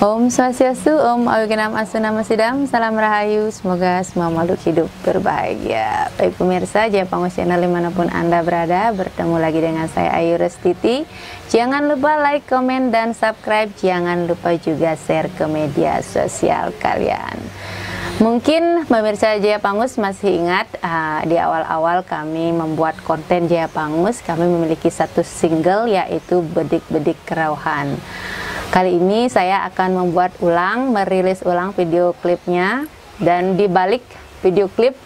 Om Swastiastu, Om Awigenam Asunama Sidam, Salam Rahayu, semoga semua makhluk hidup berbahagia. Baik pemirsa, Jaya Pangus Channel dimanapun Anda berada, bertemu lagi dengan saya Ayu Restiti. Jangan lupa like, komen, dan subscribe. Jangan lupa juga share ke media sosial kalian. Mungkin pemirsa Jaya Pangus masih ingat di awal-awal kami membuat konten Jaya Pangus, kami memiliki satu single yaitu Bedik-Bedik Kerauhan. Kali ini saya akan merilis ulang video klipnya, dan di balik video klip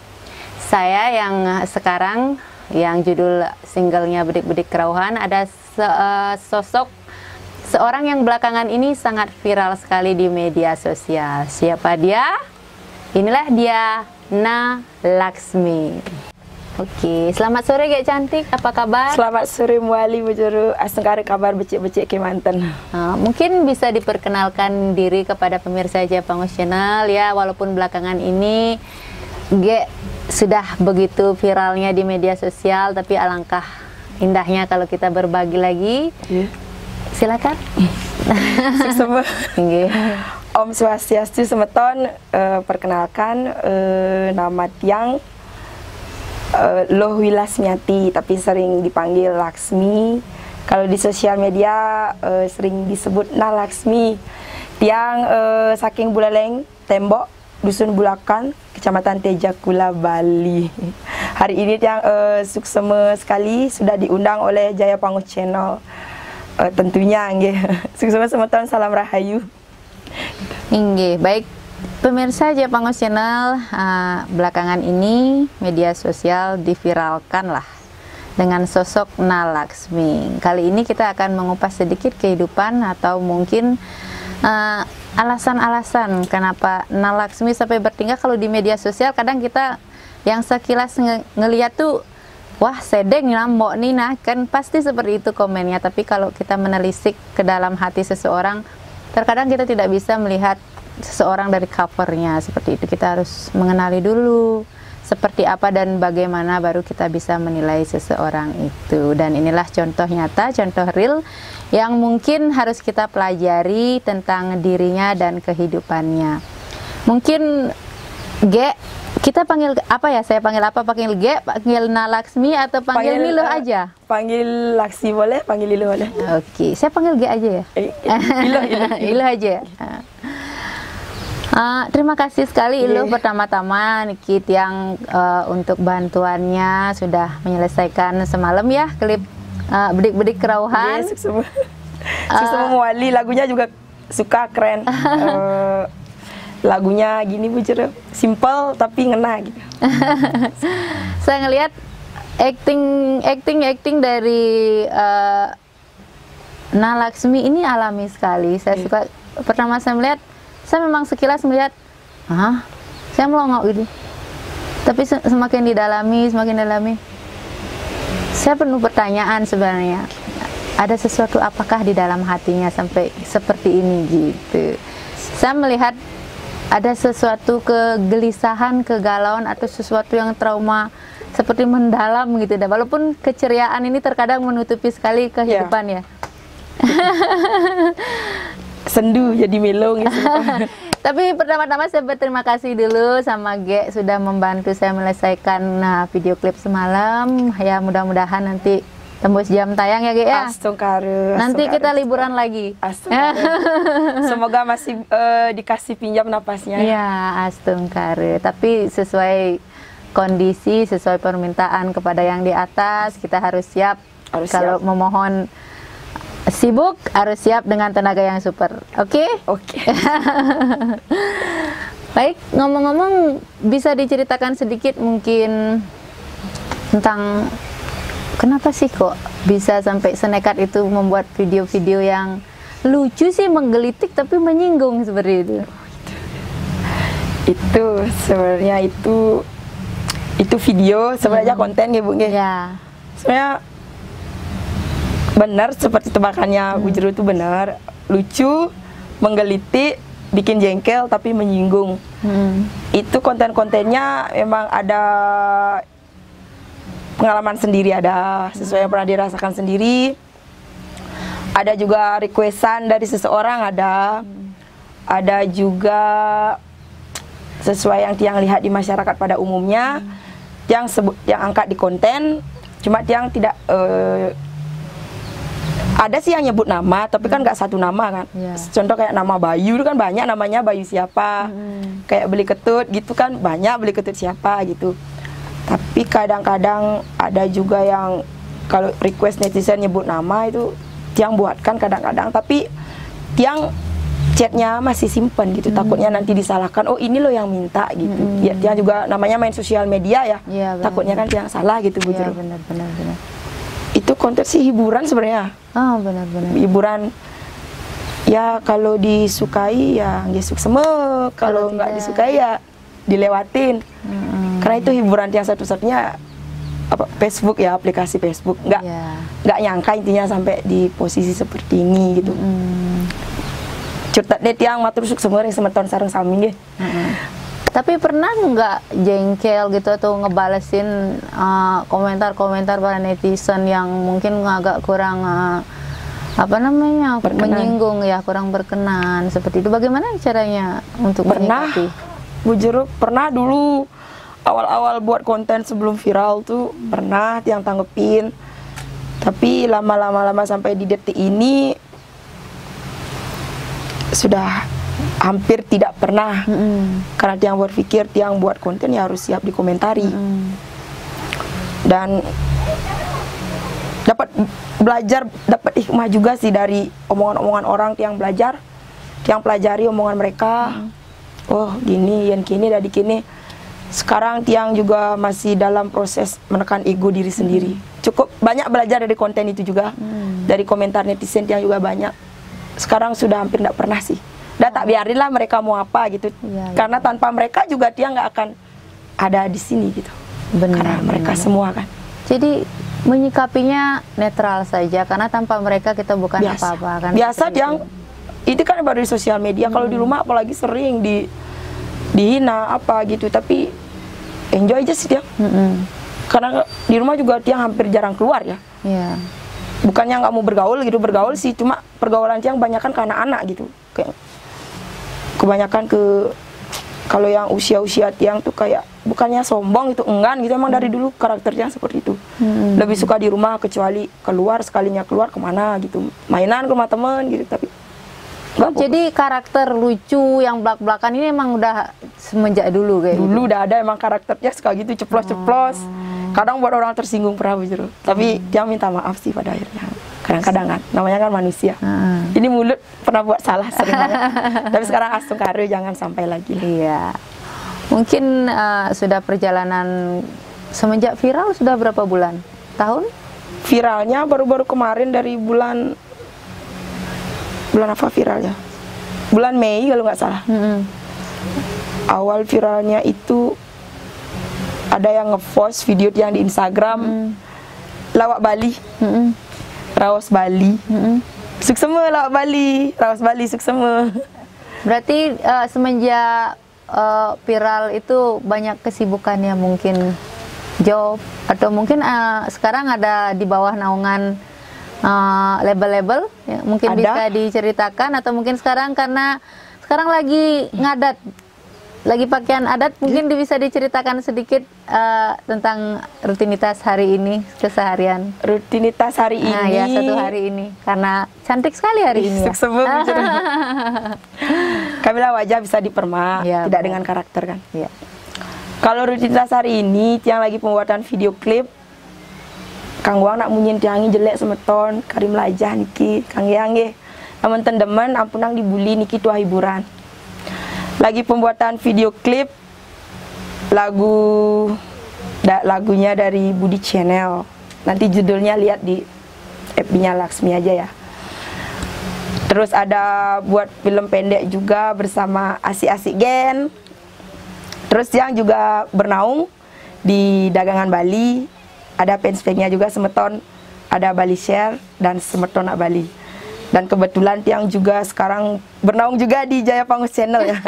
saya yang sekarang yang judul singlenya Bedik-Bedik Kerauhan ada sosok seorang yang belakangan ini sangat viral sekali di media sosial. Siapa dia? Inilah dia, Na Laksmi. Oke, selamat sore Gek Cantik, apa kabar? Selamat sore Muali Bujuru, asengkari kabar becik-becik ke Manten. Mungkin bisa diperkenalkan diri kepada pemirsa Jaya Pangus Channel ya, walaupun belakangan ini Gek sudah begitu viralnya di media sosial, tapi alangkah indahnya kalau kita berbagi lagi. Silakan. Semua. Om Swastiastu semeton, perkenalkan nama tiang Loh Wilasmiati, tapi sering dipanggil Laksmi. Kalau di sosial media sering disebut Na Laksmi. Tiang saking Buleleng, Tembok, Dusun Bulakan, Kecamatan Tejakula, Bali. Hari ini tiang suksema sekali sudah diundang oleh Jaya Pangus Channel. Tentunya nggih. Suksema semeton, salam rahayu. Nggih, baik. Pemirsa Jaya Pangus Channel, belakangan ini media sosial diviralkan lah dengan sosok Na Laksmi. Kali ini kita akan mengupas sedikit kehidupan atau mungkin alasan-alasan kenapa Na Laksmi sampai bertingkah. Kalau di media sosial kadang kita yang sekilas ngeliat tuh, wah sedeng mbok Nina, kan pasti seperti itu komennya. Tapi kalau kita menelisik ke dalam hati seseorang, terkadang kita tidak bisa melihat seseorang dari covernya seperti itu. Kita harus mengenali dulu seperti apa dan bagaimana baru kita bisa menilai seseorang itu. Dan inilah contoh nyata, contoh real yang mungkin harus kita pelajari tentang dirinya dan kehidupannya. Mungkin kita panggil apa ya? Saya panggil apa? Panggil panggil Na Laksmi atau panggil Liluh aja? Panggil Laksmi boleh, panggil Liluh boleh. Oke, saya panggil aja ya. Liluh aja. Terima kasih sekali Liluh pertama-tama Nikit yang untuk bantuannya sudah menyelesaikan semalam ya klip Bedik-Bedik Kerauhan. Suksema Muali, lagunya juga suka, keren. Lagunya gini Bujuru, simple tapi ngena gitu. Saya ngelihat acting dari Na Laksmi ini alami sekali. Saya suka, pertama saya melihat, saya memang sekilas melihat, saya melongok gitu. Tapi semakin didalami, saya penuh pertanyaan sebenarnya. Ada sesuatu apakah di dalam hatinya sampai seperti ini gitu. Saya melihat ada sesuatu kegelisahan, kegalauan, atau sesuatu yang trauma seperti mendalam gitu. Dan walaupun keceriaan ini terkadang menutupi sekali kehidupan ya. Sendu jadi melong gitu. Tapi pertama-tama saya berterima kasih dulu sama Ge sudah membantu saya menyelesaikan video klip semalam. Ya mudah-mudahan nanti tembus jam tayang ya Ge ya. Nanti kita liburan lagi. Semoga masih dikasih pinjam napasnya. Ya, astungkare. Tapi sesuai kondisi, sesuai permintaan kepada yang di atas, kita harus siap. Kalau memohon sibuk, harus siap dengan tenaga yang super. Oke? Oke. Baik, ngomong-ngomong, bisa diceritakan sedikit mungkin tentang kenapa sih kok bisa sampai senekat itu membuat video-video yang lucu sih, menggelitik tapi menyinggung seperti itu? Itu sebenarnya itu video sebenarnya konten ya Bu ya. Sebenarnya benar seperti tebakannya Bujuru itu benar, lucu, menggelitik, bikin jengkel tapi menyinggung. Itu konten-kontennya memang ada pengalaman sendiri, ada sesuai yang pernah dirasakan sendiri. Ada juga requestan dari seseorang, ada ada juga sesuai yang tiang lihat di masyarakat pada umumnya, yang angkat di konten, cuma tiang tidak ada sih yang nyebut nama, tapi kan nggak satu nama kan. Contoh kayak nama Bayu itu kan banyak namanya, Bayu siapa, kayak Beli Ketut gitu kan banyak, Beli Ketut siapa gitu. Tapi kadang-kadang ada juga yang kalau request netizen nyebut nama itu tiang buatkan kadang-kadang, tapi tiang chatnya masih simpen gitu, takutnya nanti disalahkan, oh ini loh yang minta gitu. Ya tiang juga namanya main sosial media ya, takutnya kan tiang salah gitu Bu Jero. Benar. Itu konten sih hiburan sebenarnya. Oh benar-benar. Hiburan ya, kalau disukai ya gesuk semua, kalau nggak disukai ya dilewatin. Karena itu hiburan yang satu-satunya Facebook ya, aplikasi Facebook. Nggak nyangka intinya sampai di posisi seperti ini gitu. Curtat deh tiang matur suk semua yang semeton sareng sami nggih. Tapi pernah nggak jengkel gitu atau ngebalesin komentar-komentar para netizen yang mungkin agak kurang menyinggung ya, kurang berkenan seperti itu? Bagaimana caranya untuk menyikapi? Bu Jero, pernah dulu awal-awal buat konten sebelum viral tuh pernah tiang tanggepin, tapi lama-lama sampai di detik ini sudah hampir tidak pernah. Karena tiang berpikir tiang buat konten ya harus siap dikomentari. Dan dapat belajar, dapat hikmah juga sih dari omongan-omongan orang. Tiang belajar, tiang pelajari omongan mereka. Oh gini, yang kini, dari kini. Sekarang tiang juga masih dalam proses menekan ego diri sendiri. Cukup banyak belajar dari konten itu juga. Dari komentar netizen tiang juga banyak. Sekarang sudah hampir tidak pernah sih. Udah tak biarinlah mereka mau apa gitu. Karena tanpa mereka juga dia nggak akan ada di sini gitu. Karena mereka semua kan. Jadi menyikapinya netral saja, karena tanpa mereka kita bukan apa-apa kan. Biasa yang itu kan baru di sosial media. Kalau di rumah apalagi sering dihina apa gitu, tapi enjoy aja sih dia. Karena di rumah juga dia hampir jarang keluar ya. Bukannya nggak mau bergaul gitu, bergaul sih, cuma pergaulan yang banyak kan ke anak-anak gitu. Kayak kebanyakan kalau yang usia-usia tiang tuh kayak bukannya sombong itu, enggan gitu, emang dari dulu karakternya seperti itu. Lebih suka di rumah, kecuali keluar, sekalinya keluar kemana gitu, mainan ke rumah temen gitu. Tapi jadi karakter lucu yang belak-belakan ini emang udah semenjak dulu kayak dulu udah ada emang karakternya suka gitu, ceplos-ceplos. Kadang buat orang tersinggung pernah Bu Jero. Tapi dia minta maaf sih pada akhirnya. Kadang-kadang kan, namanya kan manusia. Ini mulut pernah buat salah sering banget. Tapi sekarang astung kare jangan sampai lagi. Iya. Mungkin sudah perjalanan semenjak viral sudah berapa bulan? Tahun? Viralnya baru-baru kemarin dari bulan apa viralnya? Bulan Mei kalau nggak salah. Awal viralnya itu ada yang ngepost video yang di Instagram lawak Bali. Raos Bali, suk semua lawak Bali, Raos Bali suk semua. Berarti semenjak viral itu banyak kesibukannya, mungkin job atau mungkin sekarang ada di bawah naungan label-label, ya, mungkin ada. Bisa diceritakan, atau mungkin sekarang karena sekarang lagi ngadat, lagi pakaian adat, mungkin bisa diceritakan sedikit tentang rutinitas hari ini, keseharian. Rutinitas hari ini? Ya, satu hari ini, karena cantik sekali hari ini. Ya. Kamila wajah bisa dipermak, ya, tidak dengan karakter kan. Ya. Kalau rutinitas hari ini, tiang lagi pembuatan video klip. Kang Wang nak munyin tiangi jelek semeton, Karim lajah niki, Kang Yang namun teman ampunang dibully niki tua hiburan. Lagi pembuatan video klip lagunya dari Budi Channel. Nanti judulnya lihat di FB-nya Laksmi aja ya. Terus ada buat film pendek juga bersama Asik-Asik Gen. Terus yang juga bernaung di dagangan Bali. Ada fanspage-nya juga semeton. Ada Bali Share dan semeton nak Bali. Dan kebetulan tiang juga sekarang bernaung juga di Jaya Pangus Channel ya.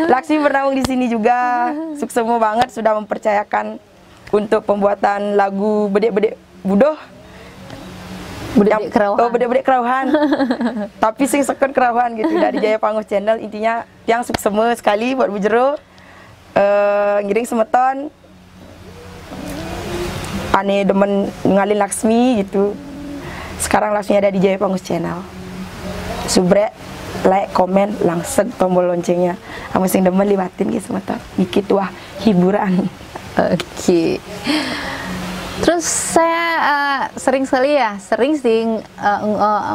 Laksmi bernaung di sini juga. Sukses semua banget sudah mempercayakan untuk pembuatan lagu Bedek-Bedek Budoh. Bedek Kerauhan. Oh, bedek Kerauhan. Tapi sing sekon Kerauhan gitu dari Jaya Pangus Channel. Intinya yang suksema sekali buat bujero. Ngiring semeton. Ane demen ngalin Laksmi gitu. Sekarang Laksmi ada di Jaya Pangus Channel. Subrek, like, komen, langsung tombol loncengnya. Kamu sing demen liwatin gitu semeton. Dikit wah hiburan. Oke. Terus saya sering sekali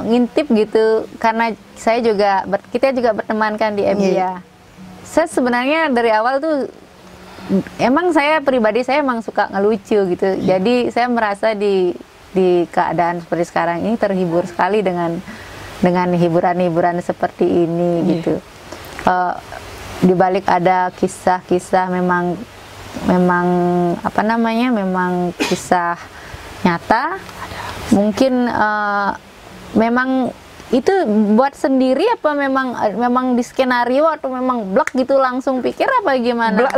ngintip gitu karena kita juga berteman kan di MBA. Saya sebenarnya dari awal tuh emang saya pribadi saya emang suka ngelucu gitu. Jadi saya merasa di keadaan seperti sekarang ini terhibur sekali dengan hiburan-hiburan seperti ini gitu. Di balik ada kisah-kisah memang kisah nyata, mungkin memang itu buat sendiri apa memang di skenario atau memang blok gitu langsung pikir apa gimana? Blok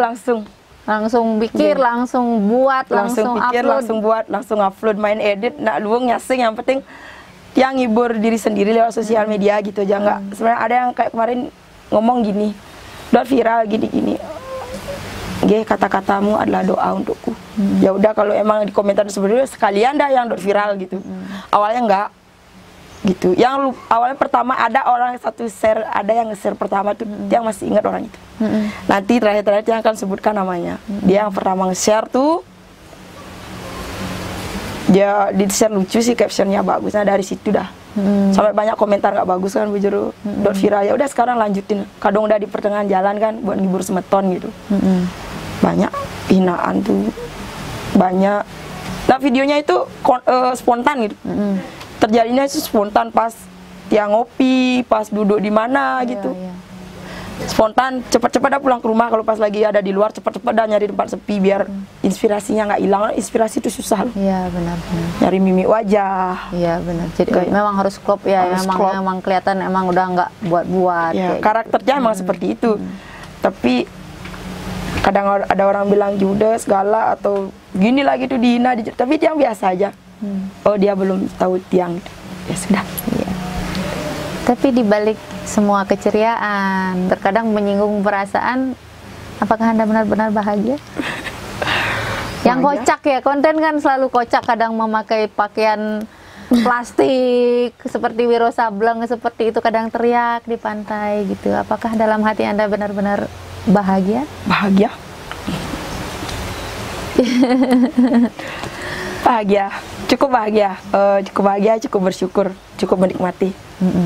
langsung pikir, langsung buat, langsung pikir, upload. langsung buat, langsung upload, main edit, nak luang nyasing, yang penting yang ngibur diri sendiri lewat sosial media gitu aja. Nggak, sebenarnya ada yang kayak kemarin ngomong gini, udah viral gini-gini. Kata-katamu adalah doa untukku. Ya udah, kalau emang di komentar sebenarnya sekalian dah yang viral gitu. Awalnya enggak gitu. Yang awalnya pertama ada orang satu share, ada yang nge-share pertama tuh yang masih ingat orang itu. Nanti terakhir yang akan sebutkan namanya. Dia yang pertama nge-share tuh dia di-share lucu sih, captionnya bagus. Nah dari situ dah sampai banyak komentar nggak bagus kan bujuru, viral. Ya udah sekarang lanjutin. Kadang udah di pertengahan jalan kan buat ngibur semeton gitu. Banyak hinaan tuh, banyak. Nah videonya itu spontan gitu. Terjadinya itu spontan pas tiang ngopi, pas duduk di mana gitu. Spontan, cepat-cepat dah pulang ke rumah. Kalau pas lagi ada di luar, cepat-cepat dah nyari tempat sepi biar inspirasinya nggak hilang. Inspirasi itu susah loh. Iya benar. Nyari mimik wajah. Iya benar. Jadi memang harus klop ya. Memang kelihatan emang udah nggak buat-buat. Ya, karakternya emang seperti itu. Tapi kadang ada orang bilang judes segala atau gini lagi tuh dihina, tapi dia biasa aja. Oh dia belum tahu tiang, ya sudah. Iya. Tapi dibalik semua keceriaan, terkadang menyinggung perasaan, apakah Anda benar-benar bahagia? Yang kocak ya, konten kan selalu kocak, kadang memakai pakaian plastik seperti Wiro Sableng seperti itu, kadang teriak di pantai gitu. Apakah dalam hati Anda benar-benar bahagia? Bahagia. Bahagia, cukup bahagia, cukup bersyukur, cukup menikmati,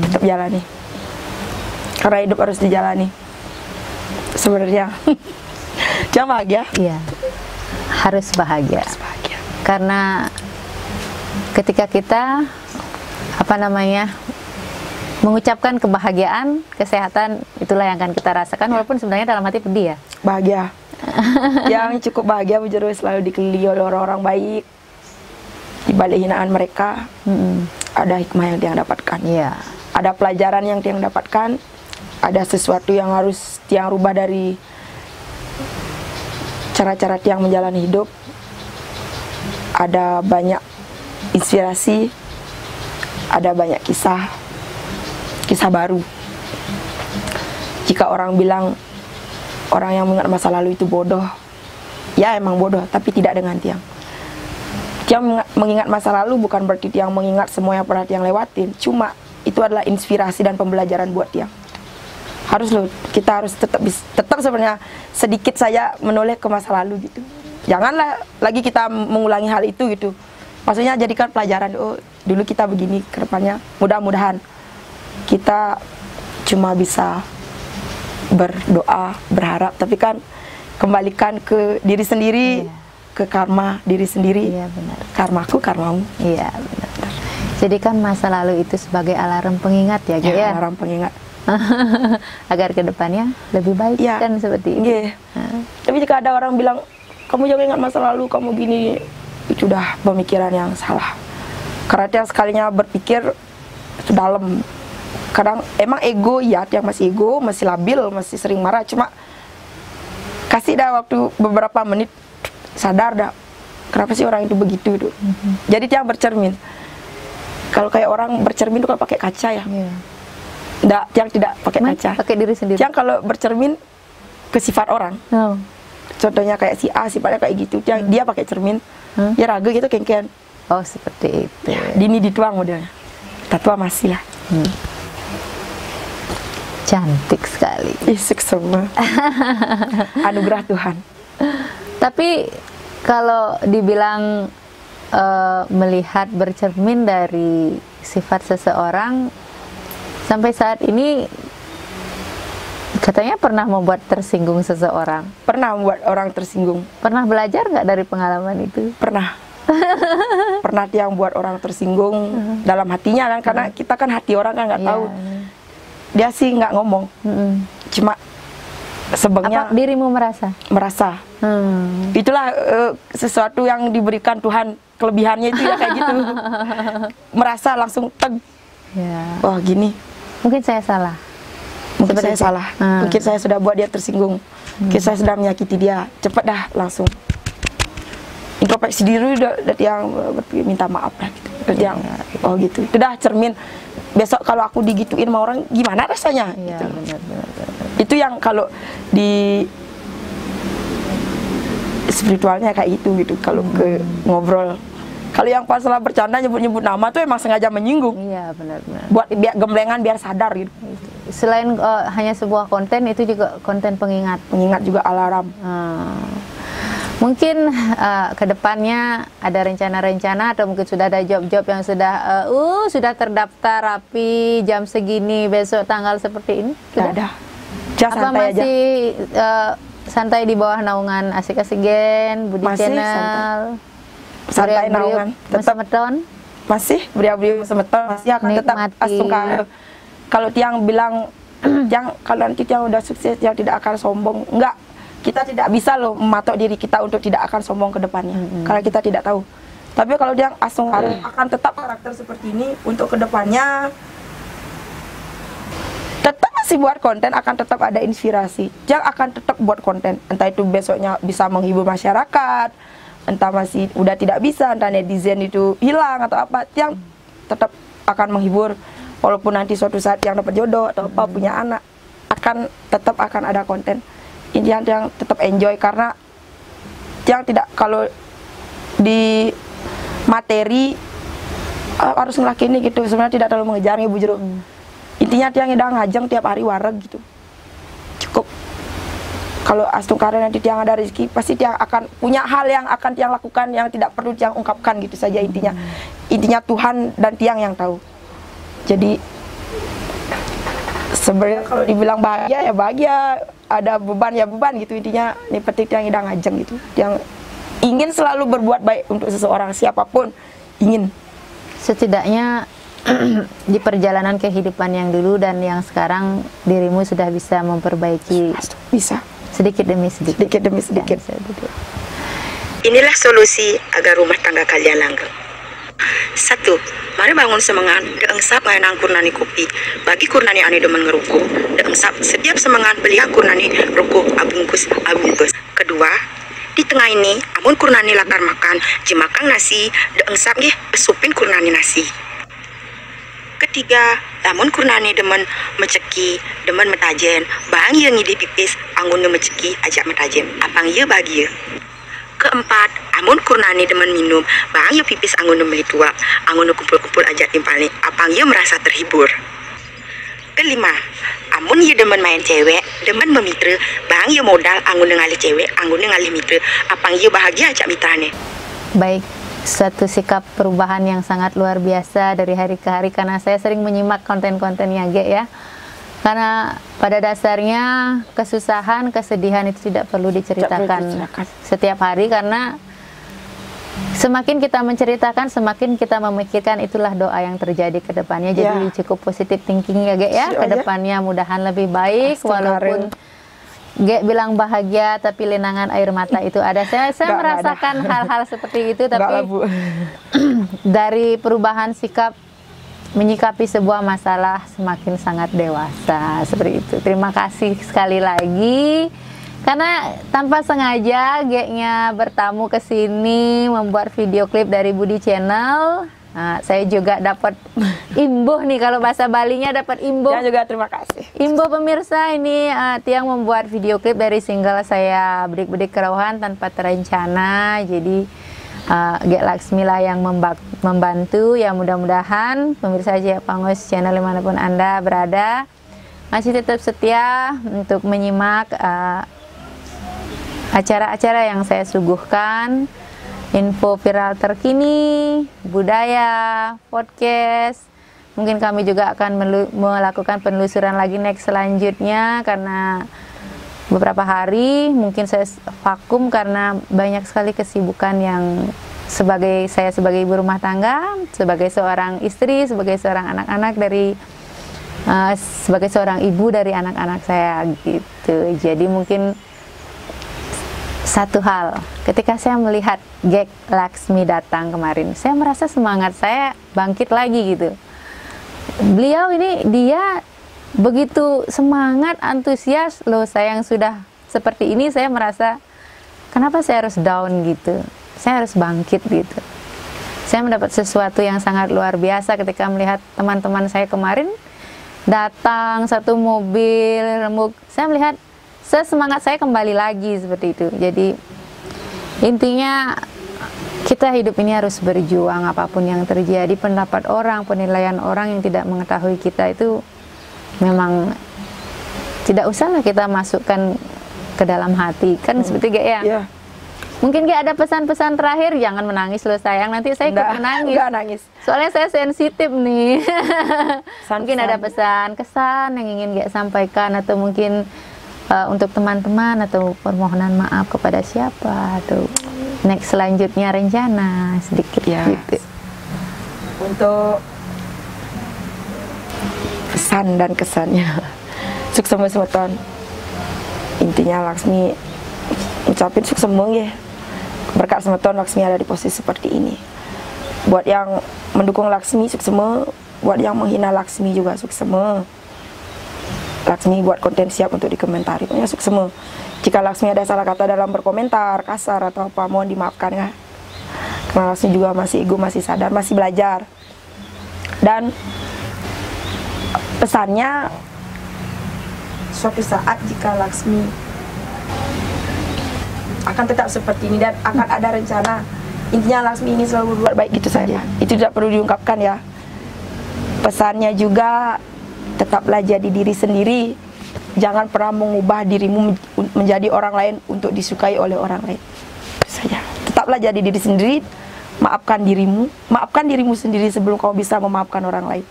tetap jalani. Karena hidup harus dijalani. Sebenarnya, jangan bahagia. Iya, harus bahagia. Karena ketika kita mengucapkan kebahagiaan, kesehatan, itulah yang akan kita rasakan, walaupun sebenarnya dalam hati pedih ya. Bahagia. Yang cukup bahagia bujuru selalu dikelilingi oleh orang-orang baik. Di balik hinaan mereka, ada hikmah yang dia dapatkan. Iya. Ada pelajaran yang dia dapatkan. Ada sesuatu yang harus tiang rubah dari cara-cara tiang menjalani hidup. Ada banyak inspirasi, ada banyak kisah baru. Jika orang bilang orang yang mengingat masa lalu itu bodoh, ya emang bodoh, tapi tidak dengan tiang. Tiang mengingat masa lalu bukan berarti tiang mengingat semua yang pernah tiang lewatin, cuma itu adalah inspirasi dan pembelajaran buat tiang. Kita harus tetap sebenarnya sedikit saja menoleh ke masa lalu gitu. Janganlah lagi kita mengulangi hal itu gitu. Maksudnya jadikan pelajaran, oh dulu kita begini, ke depannya mudah-mudahan kita cuma bisa berdoa, berharap, tapi kan kembalikan ke diri sendiri, ke karma diri sendiri. Iya benar. Karmaku, karmamu. Iya benar. Jadikan masa lalu itu sebagai alarm pengingat ya, ya. Alarm pengingat. Agar kedepannya lebih baik ya, kan seperti itu. Tapi jika ada orang bilang kamu jangan ingat masa lalu, kamu gini, itu udah pemikiran yang salah. Karena dia sekalinya berpikir itu dalam. Kadang emang ego ya, yang masih ego, masih labil, masih sering marah. Cuma kasih dah waktu beberapa menit sadar dah kenapa sih orang itu begitu. Jadi dia bercermin. Kalau kayak orang bercermin itu kan pakai kaca ya. Iya. Nggak, yang tidak pakai kaca. Pakai diri sendiri. Yang kalau bercermin ke sifat orang. Oh. Contohnya kayak si A sifatnya kayak gitu. Yang dia pakai cermin. Ya ragu gitu kengken. Oh, seperti itu. Ya, dini dituang modelnya. Tatua masih lah. Cantik sekali. Isik semua. Anugerah Tuhan. Tapi kalau dibilang melihat bercermin dari sifat seseorang, sampai saat ini katanya pernah membuat tersinggung seseorang. Pernah membuat orang tersinggung. Pernah belajar nggak dari pengalaman itu? Pernah. Pernah yang buat orang tersinggung dalam hatinya kan, karena kita kan hati orang kan nggak tahu. Dia sih nggak ngomong, cuma sebangnya. Apa dirimu merasa? Merasa. Itulah sesuatu yang diberikan Tuhan, kelebihannya itu ya kayak gitu. Merasa langsung teg. Ya. Wah gini. Mungkin saya salah. Mungkin saya salah. Mungkin saya sudah buat dia tersinggung. Mungkin saya sudah menyakiti dia. Cepat dah langsung. Introspeksi diri udah yang minta maaf lah gitu. Yang oh gitu. Itu dah cermin. Besok kalau aku digituin sama orang gimana rasanya? Iya, gitu. benar. Itu yang kalau di spiritualnya kayak itu gitu. Kalau ke ngobrol. Kalau yang pas salah bercanda nyebut-nyebut nama tuh emang sengaja menyinggung. Iya, benar. Buat biar gemblengan biar sadar gitu. Selain hanya sebuah konten, itu juga konten pengingat. Pengingat juga alarm. Mungkin kedepannya ada rencana-rencana atau mungkin sudah ada job-job yang sudah terdaftar rapi jam segini besok tanggal seperti ini? Sudah ada. Just Apa santai masih santai di bawah naungan Asik-Asik Gen, Budi Masih Channel? Santai naungan. Tetap masih beliau-beliau semeton masih akan tetap asung kalau tiang bilang yang kalau nanti tiang udah sukses yang tidak akan sombong, enggak, kita tidak bisa loh mematok diri kita untuk tidak akan sombong ke depannya karena kita tidak tahu. Tapi kalau dia asung akan tetap karakter seperti ini untuk ke depannya, tetap masih buat konten, akan tetap ada inspirasi, yang akan tetap buat konten, entah itu besoknya bisa menghibur masyarakat, entah masih udah tidak bisa, entah netizen itu hilang atau apa, yang tetap akan menghibur. Walaupun nanti suatu saat yang dapat jodoh atau apa punya anak, tetap akan ada konten. Ini yang tetap enjoy karena yang tidak, kalau di materi harus ngelakuin gitu sebenarnya tidak terlalu mengejarnya Bu Jero. Intinya tiang udah ngajeng tiap hari wareg gitu. Cukup. Kalau astung karen nanti tiang ada rezeki, pasti tiang akan punya hal yang akan tiang lakukan yang tidak perlu tiang ungkapkan gitu saja intinya. Intinya Tuhan dan tiang yang tahu. Jadi sebenarnya kalau dibilang bahagia ya bahagia, ada beban ya beban gitu intinya. Ini petik yang udah ngajeng gitu, yang ingin selalu berbuat baik untuk seseorang siapapun, ingin. Setidaknya di perjalanan kehidupan yang dulu dan yang sekarang dirimu sudah bisa memperbaiki. Bisa. Sedikit demi sedikit. Sedikit demi sedikit. Inilah solusi agar rumah tangga kalian langgeng. 1. Mari bangun semangat, deengsap ngayanang kurnani kopi. Bagi kurnani ane demen ngerukuk, deengsap setiap semangat beli kurnani rukuk abungkus. Kedua, di tengah ini, amun kurnani lapar makan, jimakang nasi, deengsap nggih besupin kurnani nasi. Ketiga, lamun kurnani demen meceki, demen metajen, bang ye ngidi pipis, anggun meceki ajak metajen, apang ye bagi ye. Keempat, amun kurnani demen minum, bang ye pipis anggun beli tua, anggun kumpul-kumpul ajak timpalni, apang ye merasa terhibur. Kelima, amun ye demen main cewek, demen memitra, bang ye modal anggun ngalih cewek, anggun ngalih mitra, apang ye bahagia ajak mitrane. Baik. Suatu sikap perubahan yang sangat luar biasa dari hari ke hari, karena saya sering menyimak konten-kontennya Ge ya. Karena pada dasarnya kesusahan, kesedihan itu tidak perlu diceritakan setiap hari, karena semakin kita menceritakan, semakin kita memikirkan, itulah doa yang terjadi ke depannya. Jadi cukup positif thinking ya Ge ya, ke depannya mudahan lebih baik. Walaupun Ge bilang bahagia tapi lenangan air mata itu ada. Saya merasakan hal-hal seperti itu, tapi dari perubahan sikap menyikapi sebuah masalah semakin sangat dewasa seperti itu. Terima kasih sekali lagi karena tanpa sengaja Ge-nya bertamu ke sini membuat video klip dari Budi Channel. Saya juga dapat imbuh nih, kalau bahasa Balinya dapat imbuh. Tiang juga terima kasih. Imbuh pemirsa, ini Tiang membuat video klip dari single saya Bedik-Bedik Kerauhan tanpa terencana. Jadi Gek Laksmi lah yang membantu. Ya mudah-mudahan pemirsa Jaya Pangos channel dimanapun Anda berada masih tetap setia untuk menyimak acara-acara yang saya suguhkan, info viral terkini, budaya, podcast. Mungkin kami juga akan melakukan penelusuran lagi next selanjutnya, karena beberapa hari mungkin saya vakum karena banyak sekali kesibukan yang saya sebagai ibu rumah tangga, sebagai seorang istri, sebagai seorang anak-anak sebagai seorang ibu dari anak-anak saya gitu. Jadi mungkin satu hal, ketika saya melihat Gek Laksmi datang kemarin, saya merasa semangat saya bangkit lagi gitu. Beliau ini, dia begitu semangat, antusias loh. Saya yang sudah seperti ini, saya merasa kenapa saya harus down gitu, saya harus bangkit gitu. Saya mendapat sesuatu yang sangat luar biasa ketika melihat teman-teman saya kemarin datang satu mobil remuk. Saya melihat semangat saya kembali lagi seperti itu. Jadi intinya kita hidup ini harus berjuang apapun yang terjadi. Pendapat orang, penilaian orang yang tidak mengetahui kita itu memang tidak usahlah kita masukkan ke dalam hati, kan seperti Gek ya. Yeah. Mungkin Gek ada pesan-pesan terakhir, jangan menangis loh sayang, nanti saya ikut menangis. Enggak nangis. Soalnya saya sensitif nih. Pesan-pesan. Mungkin ada pesan-kesan yang ingin Gek sampaikan, atau mungkin untuk teman-teman, atau permohonan maaf kepada siapa, atau next selanjutnya rencana sedikit ya. gitu. Untuk pesan dan kesannya, sukses semeton. Intinya Laksmi ucapin sukses ya. Berkat semeton Laksmi ada di posisi seperti ini. Buat yang mendukung Laksmi sukses, buat yang menghina Laksmi juga sukses. Laksmi buat konten siap untuk dikomentari, pokoknya sukses. Jika Laksmi ada salah kata dalam berkomentar, kasar atau apa, mohon dimaafkan ya. Karena Laksmi juga masih ego, masih sadar, masih belajar. Dan pesannya, suatu saat jika Laksmi akan tetap seperti ini dan akan ada rencana, intinya Laksmi ini selalu berbuat baik gitu saja. Itu tidak perlu diungkapkan ya. Pesannya juga, tetaplah jadi diri sendiri. Jangan pernah mengubah dirimu menjadi orang lain untuk disukai oleh orang lain. Itu saja. Tetaplah jadi diri sendiri. Maafkan dirimu sendiri sebelum kamu bisa memaafkan orang lain.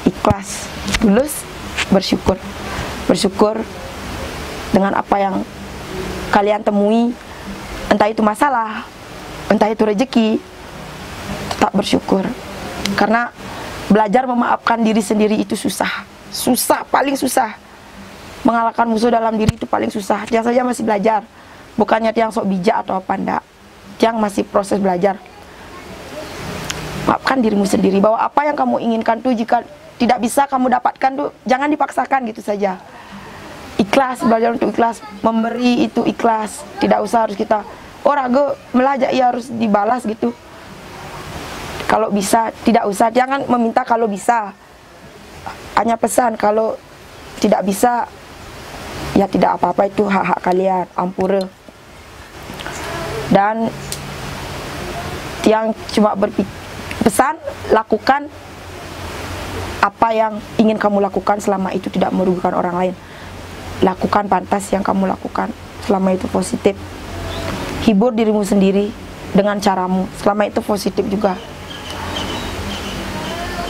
Ikhlas, tulus, bersyukur dengan apa yang kalian temui, entah itu masalah, entah itu rezeki. Tetap bersyukur, karena belajar memaafkan diri sendiri itu susah, paling susah. Mengalahkan musuh dalam diri itu paling susah. Tiang saja masih belajar, bukannya Tiang sok bijak atau apa, enggak. Tiang masih proses belajar. Maafkan dirimu sendiri, bahwa apa yang kamu inginkan tuh, jika tidak bisa kamu dapatkan tuh, jangan dipaksakan gitu saja. Ikhlas, belajar untuk ikhlas, memberi itu ikhlas. Tidak usah harus kita, raga melajak ya harus dibalas gitu. Kalau bisa, tidak usah. Jangan meminta kalau bisa. Hanya pesan, kalau tidak bisa, ya tidak apa-apa, itu hak-hak kalian, ampura. Dan yang cuma berpesan, lakukan apa yang ingin kamu lakukan selama itu tidak merugikan orang lain. Lakukan pantas yang kamu lakukan selama itu positif. Hibur dirimu sendiri dengan caramu, selama itu positif juga.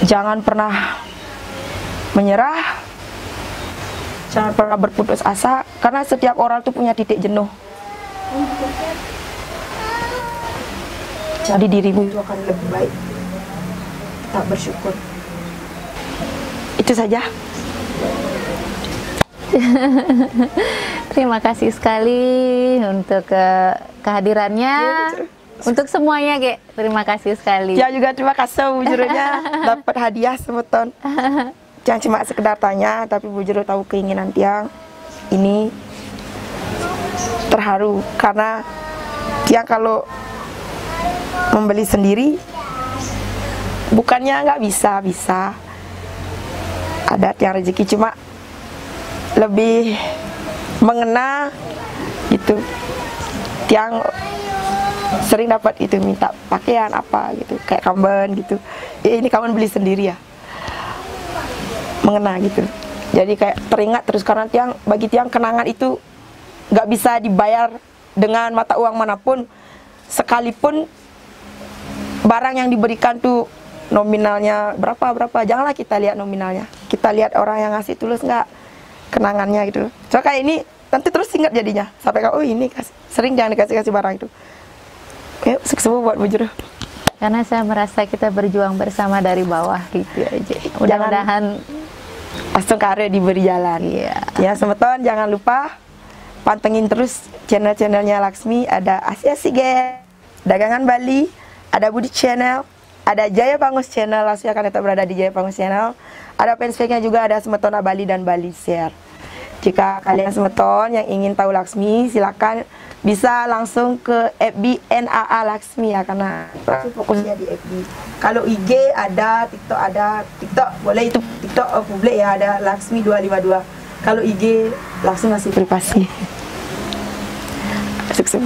Jangan pernah menyerah, jangan pernah berputus asa, karena setiap orang tuh punya titik jenuh. Jadi dirimu itu akan lebih baik. Tetap bersyukur. Itu saja. Terima kasih sekali untuk kehadirannya. Untuk semuanya, Gek, terima kasih sekali. Ya juga terima kasih bujurnya dapat hadiah semeton. Jangan cuma sekedar tanya, tapi bujur tahu keinginan Tiang. Ini terharu karena Tiang kalau membeli sendiri bukannya nggak bisa, ada yang rezeki, cuma lebih mengena gitu. Tiang sering dapat itu minta pakaian apa gitu, kayak kamben gitu. Ini kamben beli sendiri ya, mengena gitu. Jadi kayak teringat terus, karena bagi tiang kenangan itu nggak bisa dibayar dengan mata uang manapun, sekalipun barang yang diberikan tuh nominalnya berapa, janganlah kita lihat nominalnya, kita lihat orang yang ngasih tulus nggak, kenangannya gitu. So kayak ini nanti terus ingat jadinya, sampai oh ini sering jangan dikasih barang itu. Sukses buat bujur. Karena saya merasa kita berjuang bersama dari bawah gitu aja. Mudah-mudahan langsung karya diberi jalan. Iya. Ya semeton, jangan lupa pantengin terus channel-channelnya Laksmi. Ada Asia Sige, Dagangan Bali, ada Budi Channel, ada Jaya Pangus Channel. Laksmi akan tetap berada di Jaya Pangus Channel. Ada fanspage-nya juga, ada Semetona Bali dan Bali Share. Jika kalian semeton yang ingin tahu Laksmi, silakan bisa langsung ke FB NAA Laksmi ya, karena fokusnya di FB. Kalau IG ada, TikTok ada, TikTok boleh, itu TikTok publik ya, ada Laksmi 252. Kalau IG Laksmi masih privasi. Sukses.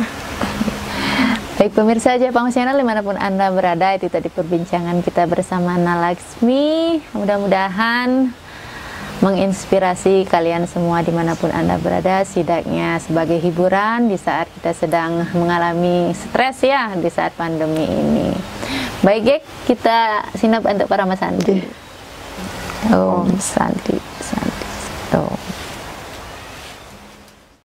Baik pemirsa Jaya Pangus Channel dimanapun Anda berada, itu tadi perbincangan kita bersama Laksmi. Mudah-mudahan menginspirasi kalian semua dimanapun Anda berada, setidaknya sebagai hiburan di saat kita sedang mengalami stres ya, di saat pandemi ini. Baik Gek, kita sinap untuk para Mas Santi. Om Santi. Oh.